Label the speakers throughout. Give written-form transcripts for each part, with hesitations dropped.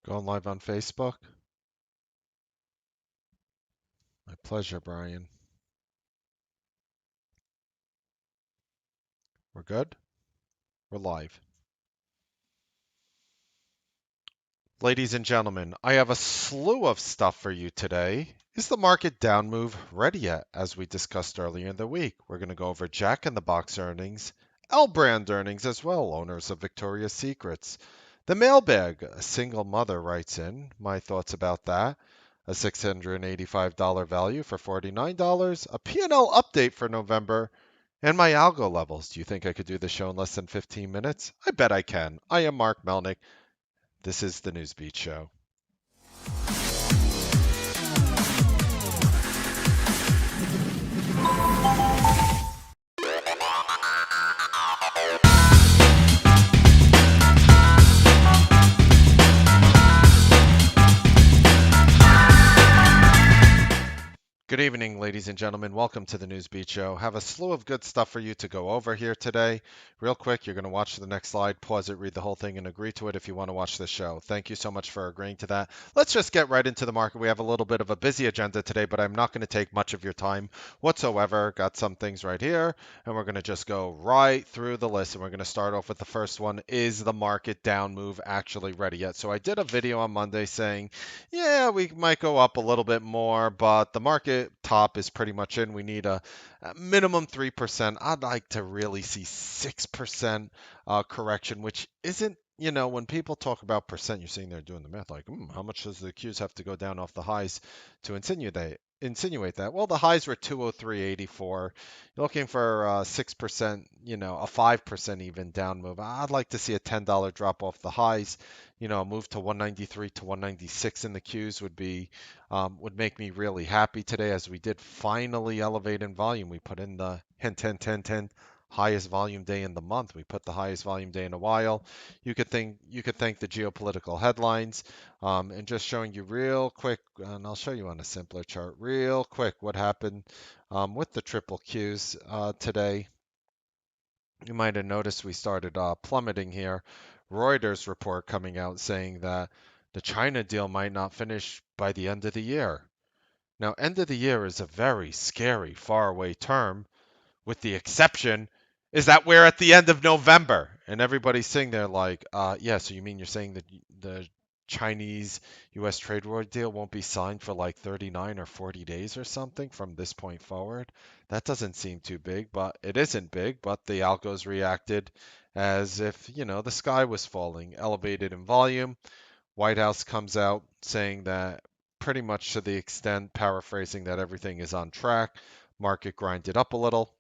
Speaker 1: Going live on Facebook? My pleasure, Brian. We're good? We're live. Ladies and gentlemen, I have a slew of stuff for you today. Is the market down move ready yet? As we discussed earlier in the week, we're going to go over Jack in the Box earnings, L Brand earnings as well, owners of Victoria's Secrets. The mailbag, a single mother writes in. My thoughts about that. A $685 value for $49, a P&L update for November, and my algo levels. Do you think I could do the show in less than 15 minutes? I bet I can. I am Mark Melnick. This is the Newsbeat Show. Good evening, ladies and gentlemen. Welcome to the Newsbeat Show. Have a slew of good stuff for you to go over here today. Real quick, you're going to watch the next slide, pause it, read the whole thing, and agree to it if you want to watch the show. Thank you so much for agreeing to that. Let's just get right into the market. We have a little bit of a busy agenda today, but I'm not going to take much of your time whatsoever. Got some things right here, and we're going to just go right through the list. And we're going to start off with the first one. Is the market down move actually ready yet? So I did a video on Monday saying, yeah, we might go up a little bit more, but the market top is pretty much in. We need a minimum 3%. I'd like to really see 6% correction, which isn't, when people talk about percent, you're sitting there doing the math like, how much does the Qs have to go down off the highs to insinuate that? Well, the highs were 203.84. You're looking for 6%, a 5% even down move. I'd like to see a $10 drop off the highs. A move to 193 to 196 in the Qs would make me really happy today, as we did finally elevate in volume. We put in the 10 highest volume day in the month. We put the highest volume day in a while. You could thank the geopolitical headlines, and just showing you real quick, and I'll show you on a simpler chart real quick what happened with the triple Qs today. You might have noticed we started plummeting here. Reuters report coming out saying that the China deal might not finish by the end of the year. Now, end of the year is a very scary, faraway term, with the exception is that we're at the end of November, and everybody's sitting there like, yeah, so you mean you're saying that the Chinese US trade war deal won't be signed for like 39 or 40 days or something from this point forward? That doesn't seem too big, but it isn't big, but the algos reacted as if, the sky was falling, elevated in volume. White House comes out saying that, pretty much to the extent, paraphrasing, that everything is on track. Market grinded up a little,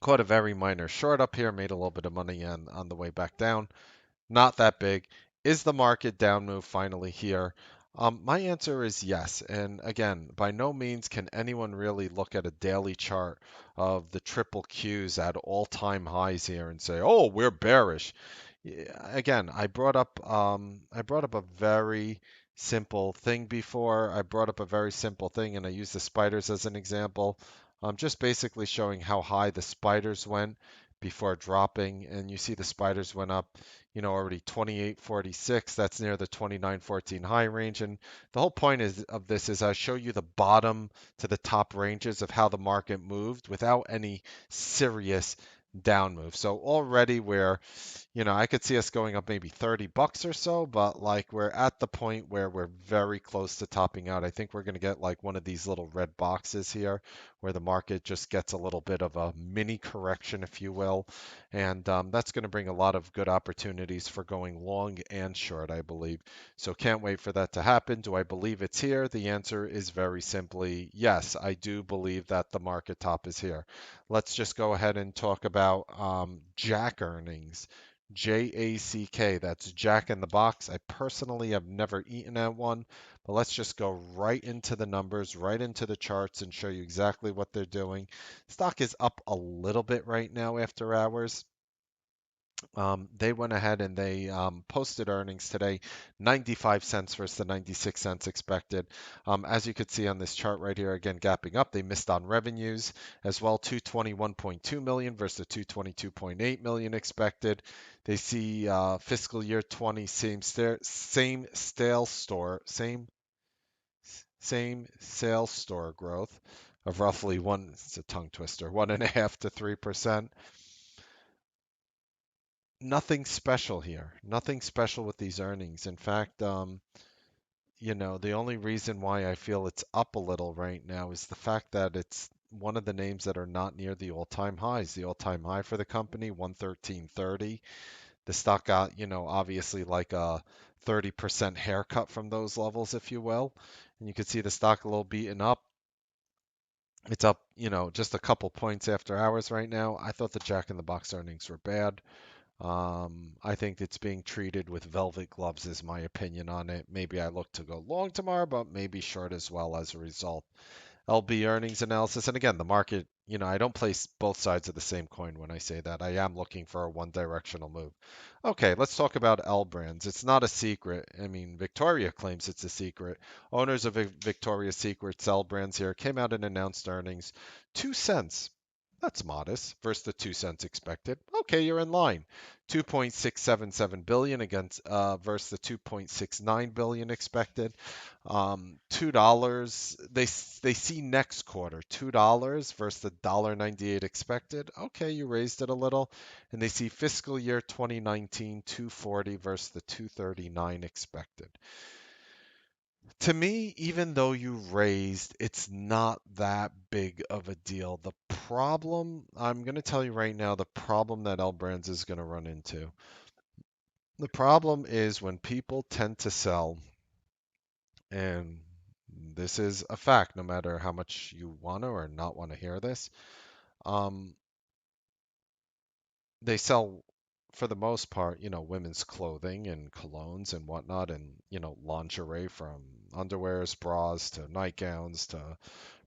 Speaker 1: caught a very minor short up here, made a little bit of money on the way back down. Not that big. Is the market down move finally here? My answer is yes. And again, by no means can anyone really look at a daily chart of the triple Qs at all-time highs here and say, "Oh, we're bearish." Again, I brought up a very simple thing before. I brought up a very simple thing, and I used the spiders as an example. Just basically showing how high the spiders went before dropping, and you see the spiders went up, already 28.46. That's near the 29.14 high range, and the whole point of this is I show you the bottom to the top ranges of how the market moved without any serious down move. So already I could see us going up maybe $30 or so, but like we're at the point where we're very close to topping out. I think we're going to get like one of these little red boxes here where the market just gets a little bit of a mini correction, if you will. And that's going to bring a lot of good opportunities for going long and short, I believe. So can't wait for that to happen. Do I believe it's here? The answer is very simply yes. I do believe that the market top is here. Let's just go ahead and talk about Jack earnings. JACK, that's Jack in the Box. I personally have never eaten at one, but let's just go right into the numbers, right into the charts, and show you exactly what they're doing. Stock is up a little bit right now after hours. They went ahead and they posted earnings today, 95 cents versus the 96 cents expected. As you could see on this chart right here, again, gapping up, they missed on revenues as well, 221.2 million versus the 222.8 million expected. They see fiscal year 20 same sales store, same sales store growth of roughly one, it's a tongue twister, 1.5 to 3%. Nothing special here. Nothing special with these earnings. In fact, the only reason why I feel it's up a little right now is the fact that it's one of the names that are not near the all-time highs. The all-time high for the company, 113.30. The stock got, obviously like a 30% haircut from those levels, if you will. And you can see the stock a little beaten up. It's up, just a couple points after hours right now. I thought the Jack in the Box earnings were bad. I think it's being treated with velvet gloves, is my opinion on it. Maybe I look to go long tomorrow, but maybe short as well as a result. LB earnings analysis. And again, the market, I don't place both sides of the same coin when I say that. I am looking for a one directional move. Okay, let's talk about L brands. It's not a secret. I mean, Victoria claims it's a secret. Owners of Victoria's Secret L brands here came out and announced earnings. 2 cents. That's modest versus the 2 cents expected. Okay, you're in line. 2.677 billion against versus the 2.69 billion expected. $2. They see next quarter $2 versus the $1.98 expected. Okay, you raised it a little, and they see fiscal year 2019 240 versus the 239 expected. To me, even though you raised, it's not that big of a deal. The problem, I'm going to tell you right now, the problem that L Brands is going to run into. The problem is when people tend to sell, and this is a fact, no matter how much you want to or not want to hear this. Um, they sell, for the most part, women's clothing and colognes and whatnot, and lingerie, from underwears, bras to nightgowns to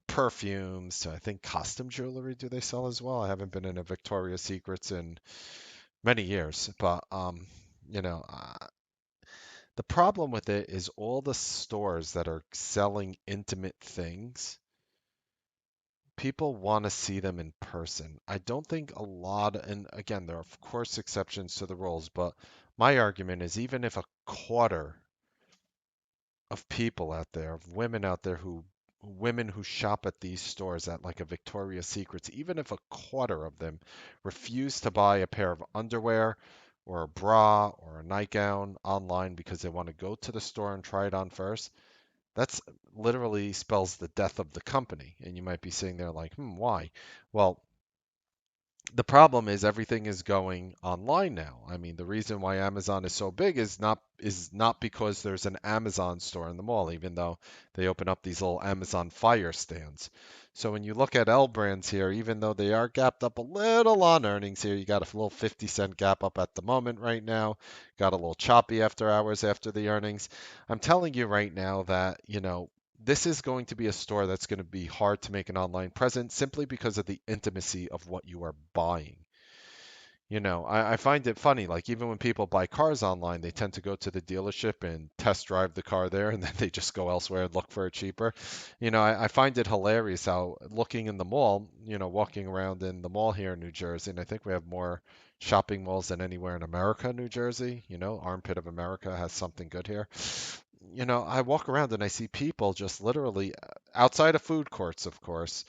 Speaker 1: perfumes to, I think, costume jewelry. Do they sell as well? I haven't been in a Victoria's Secrets in many years, but you know, uh, the problem with it is all the stores that are selling intimate things, people want to see them in person. I don't think a lot, and again, there are of course exceptions to the rules, but my argument is even if a quarter of people out there, of women out there women who shop at these stores at like a Victoria's Secrets, even if a quarter of them refuse to buy a pair of underwear or a bra or a nightgown online because they want to go to the store and try it on first, that's literally spells the death of the company. And you might be sitting there like, why? Well, the problem is everything is going online now. I mean, the reason why Amazon is so big is not because there's an Amazon store in the mall, even though they open up these little Amazon Fire stands. So when you look at L brands here, even though they are gapped up a little on earnings here, you got a little 50-cent gap up at the moment right now. Got a little choppy after hours after the earnings. I'm telling you right now that, this is going to be a store that's going to be hard to make an online presence simply because of the intimacy of what you are buying. I find it funny, like even when people buy cars online, they tend to go to the dealership and test drive the car there, and then they just go elsewhere and look for it cheaper. I find it hilarious how looking in the mall, walking around in the mall here in New Jersey, and I think we have more shopping malls than anywhere in America, New Jersey. Armpit of America has something good here. I walk around and I see people just literally outside of food courts, of course,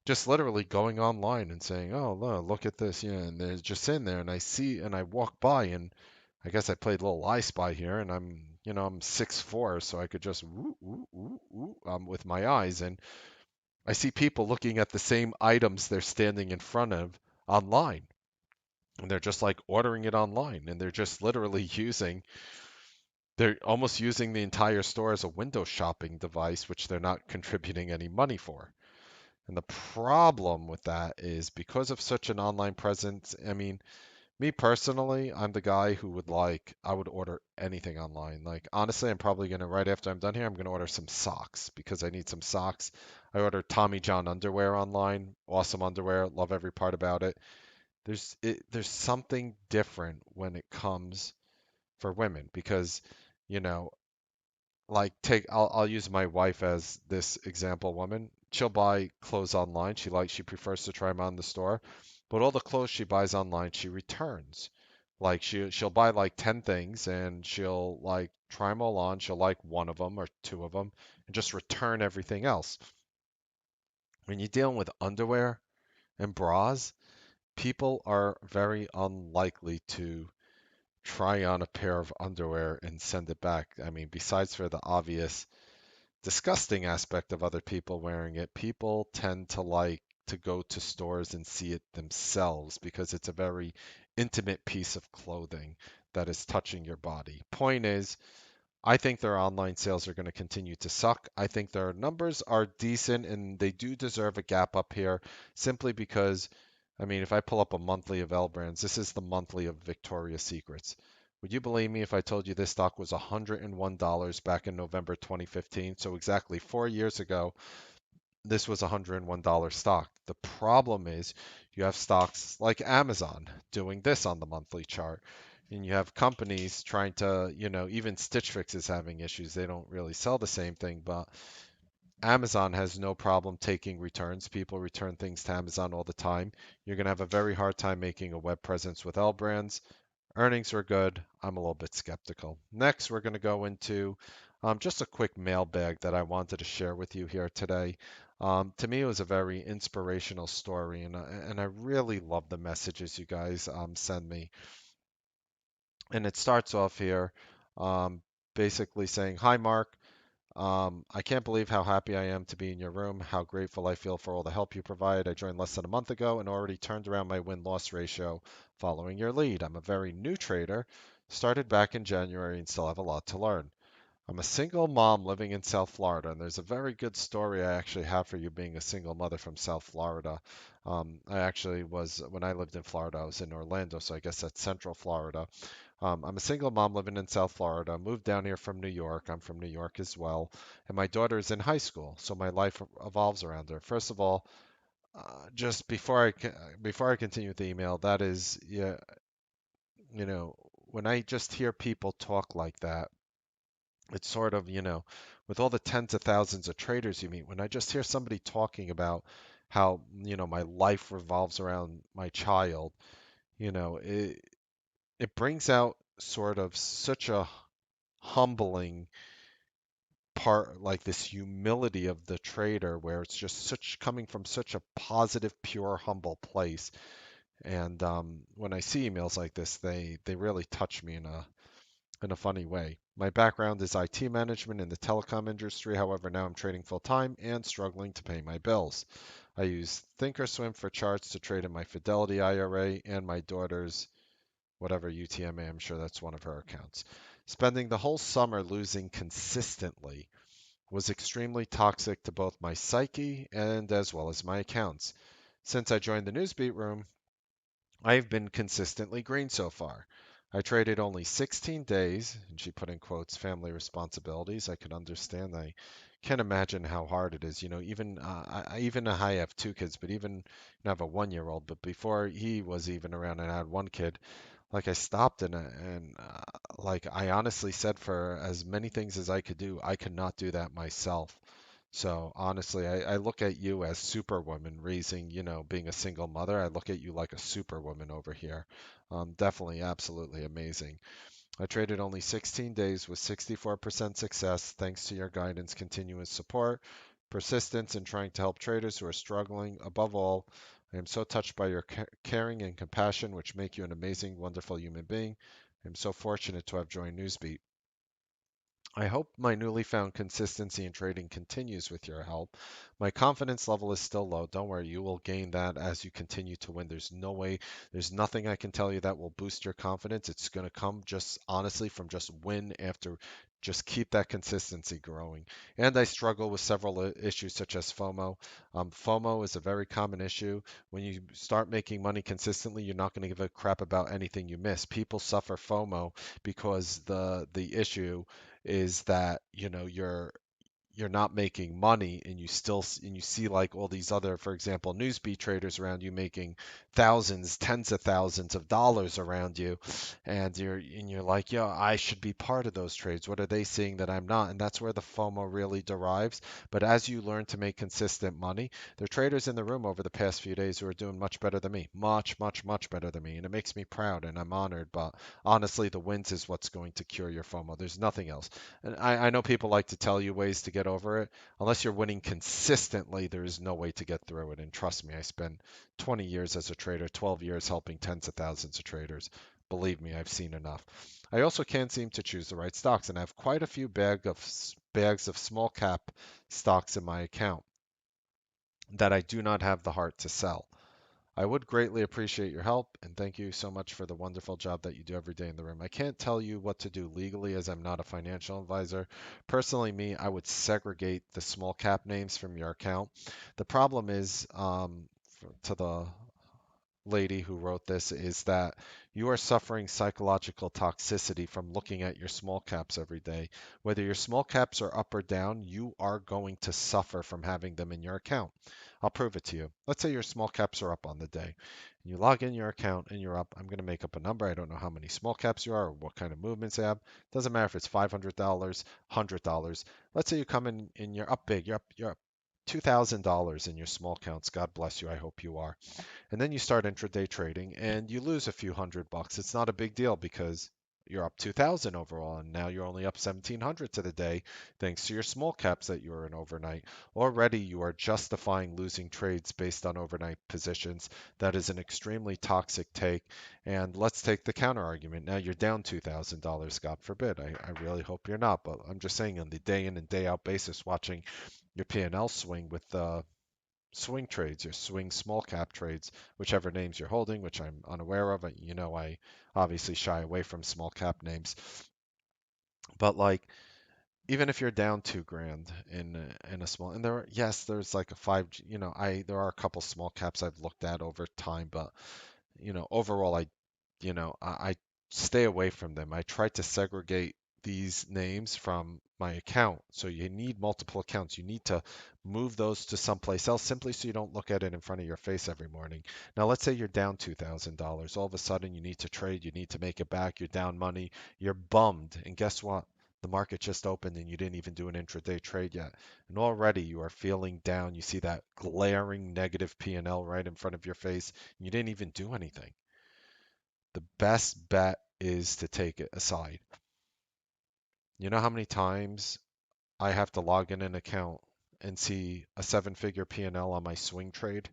Speaker 1: just literally going online and saying, "Oh, look at this," yeah, and they're just in there, and I see, and I walk by, and I guess I played a little I Spy here, and I'm 6'4", so I could just with my eyes, and I see people looking at the same items they're standing in front of online, and they're just like ordering it online, and they're just literally they're almost using the entire store as a window shopping device, which they're not contributing any money for. And the problem with that is because of such an online presence, I mean, me personally, I'm the guy who I would order anything online. Like, honestly, I'm probably going to, right after I'm done here, I'm going to order some socks because I need some socks. I ordered Tommy John underwear online. Awesome underwear. Love every part about it. there's something different when it comes for women because, you know, like I'll use my wife as this example woman. She'll buy clothes online. She prefers to try them on in the store, but all the clothes she buys online she returns. Like she'll buy like 10 things and she'll like try them all on. She'll like one of them or two of them and just return everything else. When you're dealing with underwear and bras, people are very unlikely to try on a pair of underwear and send it back. I mean, besides for the obvious disgusting aspect of other people wearing it, people tend to like to go to stores and see it themselves because it's a very intimate piece of clothing that is touching your body. Point is, I think their online sales are going to continue to suck. I think their numbers are decent and they do deserve a gap up here simply because, I mean, if I pull up a monthly of L Brands, this is the monthly of Victoria's Secrets. Would you believe me if I told you this stock was $101 back in November 2015? So exactly 4 years ago, this was a $101 stock. The problem is you have stocks like Amazon doing this on the monthly chart. And you have companies trying to, even Stitch Fix is having issues. They don't really sell the same thing, but Amazon has no problem taking returns. People return things to Amazon all the time. You're going to have a very hard time making a web presence with L Brands. Earnings were good. I'm a little bit skeptical. Next, we're going to go into just a quick mailbag that I wanted to share with you here today. To me, it was a very inspirational story, and I really love the messages you guys send me. And it starts off here um, basically saying, "Hi, Mark. I can't believe how happy I am to be in your room, how grateful I feel for all the help you provide. I joined less than a month ago and already turned around my win-loss ratio following your lead. I'm a very new trader, started back in January and still have a lot to learn. I'm a single mom living in South Florida, and there's a very good story I actually have for you being a single mother from South Florida. I actually was, when I lived in Florida, I was in Orlando, so I guess that's Central Florida. I'm a single mom living in South Florida. Moved down here from New York. I'm from New York as well. And my daughter is in high school, so my life evolves around her. First of all, just before I continue with the email, that is, yeah, you know, when I just hear people talk like that, it's sort of, with all the tens of thousands of traders you meet, when I just hear somebody talking about how, my life revolves around my child, it brings out sort of such a humbling part, like this humility of the trader, where it's just such coming from such a positive, pure, humble place. And when I see emails like this, they really touch me in a funny way. My background is IT management in the telecom industry. However, now I'm trading full time and struggling to pay my bills. I use Thinkorswim for charts to trade in my Fidelity IRA and my daughter's whatever UTMA. I'm sure that's one of her accounts. Spending the whole summer losing consistently was extremely toxic to both my psyche and as well as my accounts. Since I joined the Newsbeat room, I've been consistently green so far. I traded only 16 days, and she put in quotes, family responsibilities. I could understand. I can't imagine how hard it is. Even even I have two kids, but even I have a 1-year-old. But before he was even around, and I had one kid, like I stopped and like I honestly said, for as many things as I could do, I could not do that myself. So honestly, I look at you as superwoman raising, being a single mother. I look at you like a superwoman over here. Definitely, absolutely amazing. I traded only 16 days with 64% success thanks to your guidance, continuous support, persistence in trying to help traders who are struggling. Above all, I am so touched by your caring and compassion, which make you an amazing, wonderful human being. I am so fortunate to have joined Newsbeat. I hope my newly found consistency in trading continues with your help. My confidence level is still low. Don't worry, you will gain that as you continue to win. There's no way, there's nothing I can tell you that will boost your confidence. It's going to come just honestly from just win after just keep that consistency growing. And I struggle with several issues such as FOMO. FOMO is a very common issue. When you start making money consistently, you're not going to give a crap about anything you miss. People suffer FOMO because the issue is that you're not making money and and you see like all these other, for example, Newsbeat traders around you making thousands, tens of thousands of dollars around you, and you're like, yo, I should be part of those trades. What are they seeing that I'm not? And that's where the FOMO really derives. But as you learn to make consistent money, there are traders in the room over the past few days who are doing much better than me, much, much, much better than me, and it makes me proud and I'm honored. But honestly, the wins is what's going to cure your FOMO. There's nothing else. And I know people like to tell you ways to get over it. Unless you're winning consistently, there is no way to get through it. And trust me, I spent 20 years as a trader, 12 years helping tens of thousands of traders. Believe me, I've seen enough. I also can't seem to choose the right stocks, and I have quite a few bags of small cap stocks in my account that I do not have the heart to sell. I would greatly appreciate your help, and thank you so much for the wonderful job that you do every day in the room. I can't tell you what to do legally as I'm not a financial advisor. Personally, me, I would segregate the small cap names from your account. The problem is, to the lady who wrote this, is that you are suffering psychological toxicity from looking at your small caps every day. Whether your small caps are up or down, you are going to suffer from having them in your account. I'll prove it to you. Let's say your small caps are up on the day. You log in your account and you're up. I'm going to make up a number. I don't know how many small caps you are or what kind of movements you have. Doesn't matter if it's $500, $100. Let's say you come in and you're up big. You're up $2,000 in your small counts. God bless you. I hope you are. And then you start intraday trading and you lose a few $100. It's not a big deal because you're up 2000 overall and now you're only up 1700 to the day thanks to your small caps that you were in overnight. Already you are justifying losing trades based on overnight positions. That is an extremely toxic take. And let's take the counter argument. Now you're down $2,000, God forbid. I really hope you're not, but I'm just saying on the day in and day out basis, watching your P&L swing with swing trades, your swing small cap trades, whichever names you're holding, which I'm unaware of. You know, I obviously shy away from small cap names, but like even if you're down 2 grand in a small, and yes, there's like a five, there are a couple small caps I've looked at over time, but overall, I stay away from them. I try to segregate these names from my account. So you need multiple accounts. You need to move those to someplace else simply so you don't look at it in front of your face every morning. Now, let's say you're down $2,000. All of a sudden, you need to trade. You need to make it back. You're down money. You're bummed. And guess what? The market just opened and you didn't even do an intraday trade yet. And already you are feeling down. You see that glaring negative P&L right in front of your face. And you didn't even do anything. The best bet is to take it aside. You know how many times I have to log in an account and see a seven-figure P&L on my swing trade,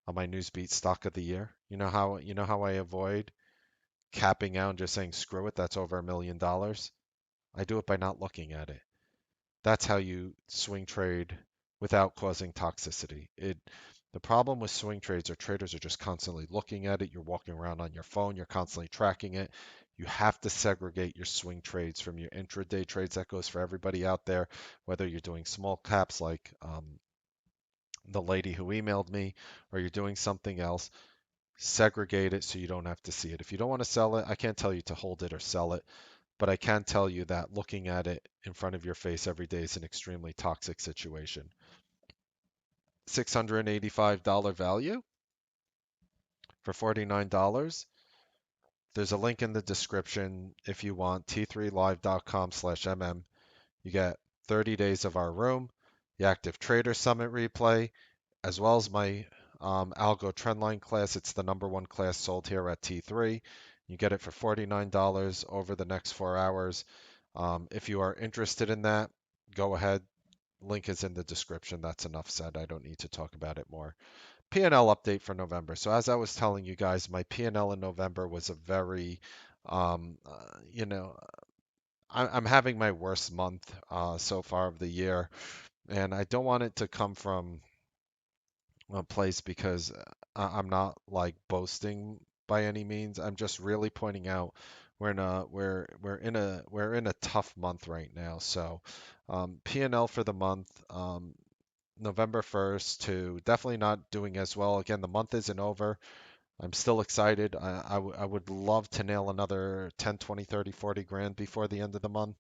Speaker 1: on my Newsbeat stock of the year? You know how I avoid capping out and just saying screw it, that's over $1 million? I do it by not looking at it. That's how you swing trade without causing toxicity. The problem with swing trades or traders are just constantly looking at it. You're walking around on your phone, you're constantly tracking it. You have to segregate your swing trades from your intraday trades. That goes for everybody out there, whether you're doing small caps like the lady who emailed me, or you're doing something else. Segregate it so you don't have to see it. If you don't want to sell it, I can't tell you to hold it or sell it. But I can tell you that looking at it in front of your face every day is an extremely toxic situation. $685 value for $49. There's a link in the description if you want, t3live.com/mm. You get 30 days of our room, the Active Trader Summit replay, as well as my Algo Trendline class. It's the #1 class sold here at T3. You get it for $49 over the next 4 hours. If you are interested in that, go ahead. Link is in the description. That's enough said. I don't need to talk about it more. P&L update for November. So as I was telling you guys, my P&L in November was a very, um, uh, you know, I'm having my worst month so far of the year, and I don't want it to come from place because I'm not like boasting by any means. I'm just really pointing out we're in a tough month right now. So P&L for the month, November 1st to definitely not doing as well. Again, the month isn't over. I'm still excited. I would love to nail another 10, 20, 30, 40 grand before the end of the month.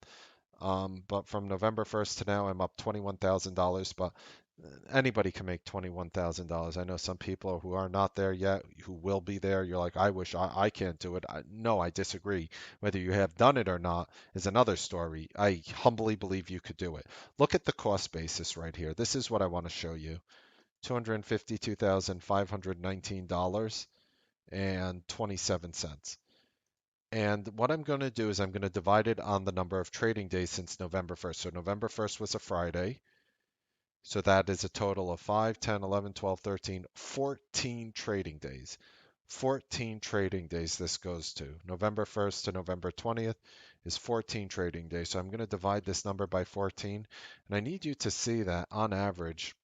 Speaker 1: But from November 1st to now, I'm up $21,000. But anybody can make $21,000. I know some people who are not there yet, who will be there. You're like, I wish I can't do it. No, I disagree. Whether you have done it or not is another story. I humbly believe you could do it. Look at the cost basis right here. This is what I want to show you. $252,519 and 27 cents. And what I'm going to do is I'm going to divide it on the number of trading days since November 1st. So November 1st was a Friday. So that is a total of 5, 10, 11, 12, 13, 14 trading days. 14 trading days this goes to. November 1st to November 20th is 14 trading days. So I'm going to divide this number by 14. And I need you to see that on average,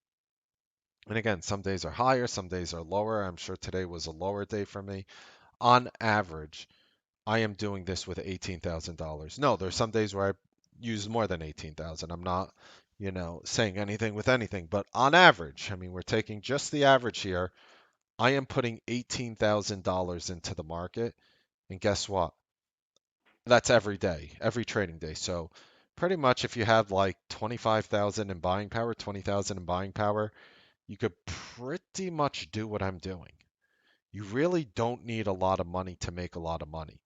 Speaker 1: and again, some days are higher, some days are lower. I'm sure today was a lower day for me. On average, I am doing this with $18,000. No, there's some days where I use more than 18,000. I'm not, saying anything with anything, but on average, I mean, we're taking just the average here. I am putting $18,000 into the market, and guess what? That's every day, every trading day. So pretty much if you have like 25,000 in buying power, 20,000 in buying power, you could pretty much do what I'm doing. You really don't need a lot of money to make a lot of money.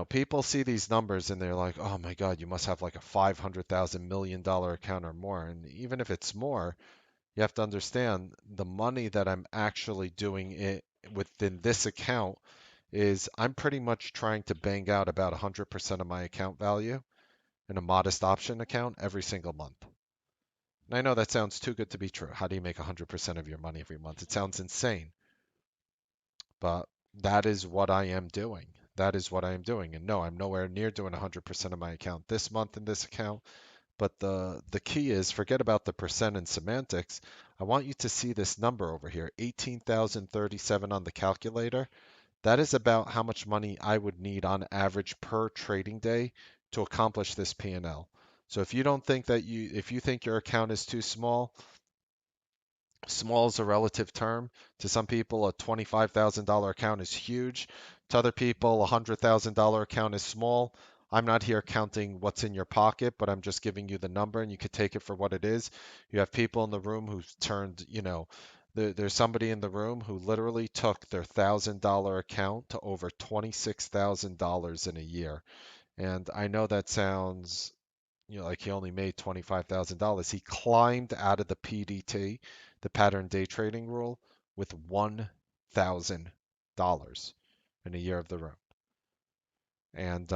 Speaker 1: People see these numbers and they're like, "Oh my God, you must have like a $500,000 million account or more." And even if it's more, you have to understand the money that I'm actually doing it within this account is I'm pretty much trying to bang out about 100% of my account value in a modest option account every single month. And I know that sounds too good to be true. How do you make 100% of your money every month? It sounds insane. But that is what I am doing. That is what I am doing. And no, I'm nowhere near doing 100% of my account this month in this account. But the key is forget about the percent and semantics. I want you to see this number over here, 18,037 on the calculator. That is about how much money I would need on average per trading day to accomplish this P&L. So if you think your account is too small, small is a relative term. To some people, a $25,000 account is huge. To other people, a $100,000 account is small. I'm not here counting what's in your pocket, but I'm just giving you the number and you could take it for what it is. You have people in the room who've turned, there's somebody in the room who literally took their $1,000 account to over $26,000 in a year. And I know that sounds like he only made $25,000. He climbed out of the PDT, the pattern day trading rule, with $1,000 in a year of the room. And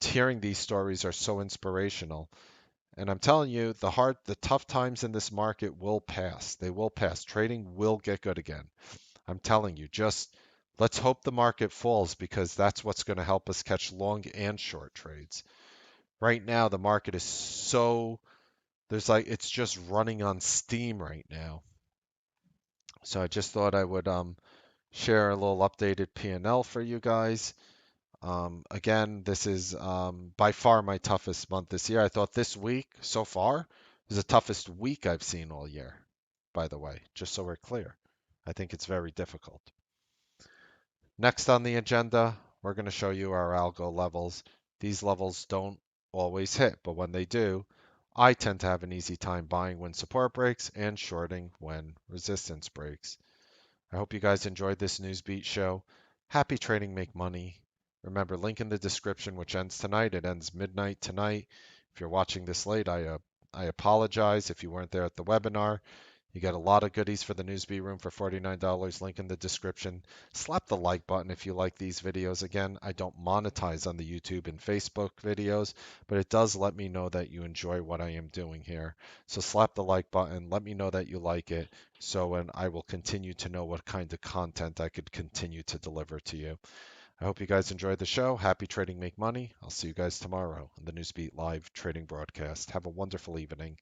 Speaker 1: hearing these stories are so inspirational. And I'm telling you, the tough times in this market will pass. They will pass. Trading will get good again. I'm telling you, just let's hope the market falls because that's what's going to help us catch long and short trades. Right now, the market is it's just running on steam right now. So I just thought I would share a little updated P&L for you guys. Again, this is by far my toughest month this year. I thought this week so far is the toughest week I've seen all year, by the way, just so we're clear. I think it's very difficult. Next on the agenda, we're going to show you our algo levels. These levels don't always hit, but when they do, I tend to have an easy time buying when support breaks and shorting when resistance breaks. I hope you guys enjoyed this Newsbeat show. Happy trading, make money. Remember, link in the description, which ends tonight. It ends midnight tonight. If you're watching this late, I apologize if you weren't there at the webinar. You get a lot of goodies for the Newsbeat room for $49. Link in the description. Slap the like button if you like these videos. Again, I don't monetize on the YouTube and Facebook videos, but it does let me know that you enjoy what I am doing here. So slap the like button. Let me know that you like it. So and I will continue to know what kind of content I could continue to deliver to you. I hope you guys enjoyed the show. Happy trading, make money. I'll see you guys tomorrow on the Newsbeat live trading broadcast. Have a wonderful evening.